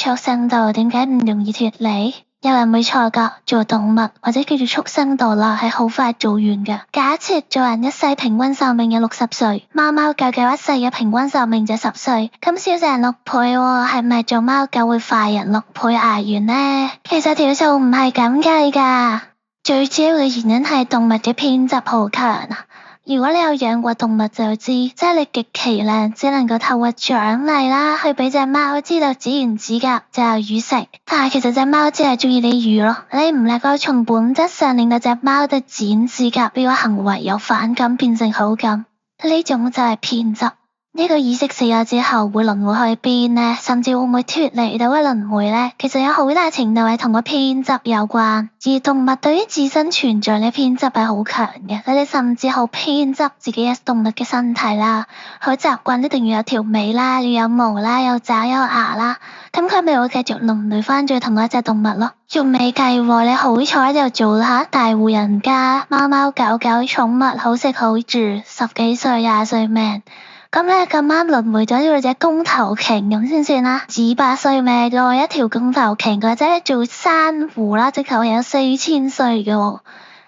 畜生道點解唔容易脫離？有人會錯覺做動物或者叫做畜生道啦，係好快做完嘅。假設做人一世平均壽命有60歲，貓貓狗狗一世嘅平均壽命就10歲，咁少成6倍喎，係咪做貓狗會快人6倍捱完呢？其實條數唔係咁計㗎，最主要嘅原因係動物嘅偏執好強啊！如果你有養過動物就知，即係你極其量只能夠透過獎勵啦，去俾隻貓知道剪完指甲就有魚食。但係其實隻貓只係中意啲魚咯，你唔能夠從本質上令到隻貓對剪指甲呢個行為由反感變成好感，呢種就係偏執。呢個意識死咗之後會輪迴去邊呢？甚至會唔會脫離到嘅輪迴呢？其實有好大程度係同個偏執有關。而動物對於自身存在嘅偏執係好強嘅，佢哋甚至好偏執自己嘅動物嘅身體啦，好習慣一定要有條尾啦，要有毛啦，有爪有牙啦，咁佢咪會繼續輪迴翻做同一隻動物咯。仲未計喎，你好彩就做下大戶人家，貓貓狗狗寵物好食好住，10幾歲20歲命。咁咧咁啱輪迴咗呢隻公頭鯨咁先算啦，幾百歲命內一條公頭鯨，或者做珊瑚啦，直頭有4000歲嘅喎。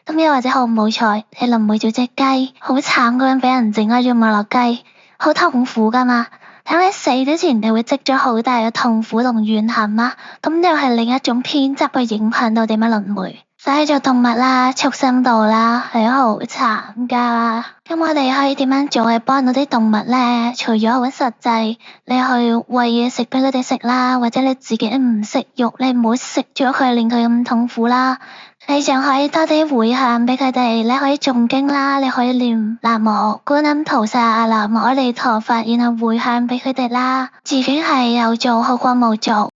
咁又或者好唔好彩，你輪迴做隻雞，好慘咁樣俾人整咗做麥樂雞，好痛苦噶嘛。等你死之前，你會積咗好大嘅痛苦同怨恨啦。咁又係另一種偏執去影響到點樣輪迴。所以做動物啦、畜生道啦，係好慘噶。咁我哋可以點樣做去幫到啲動物咧？除咗好實際，你去餵嘢食俾佢哋食啦，或者你自己唔食肉，你唔好食咗佢，令佢咁痛苦啦。你仲可以多啲回向俾佢哋，你可以誦經啦，你可以念南無觀音菩薩、南無阿彌陀佛，然後回向俾佢哋啦。自己係有做好過冇做。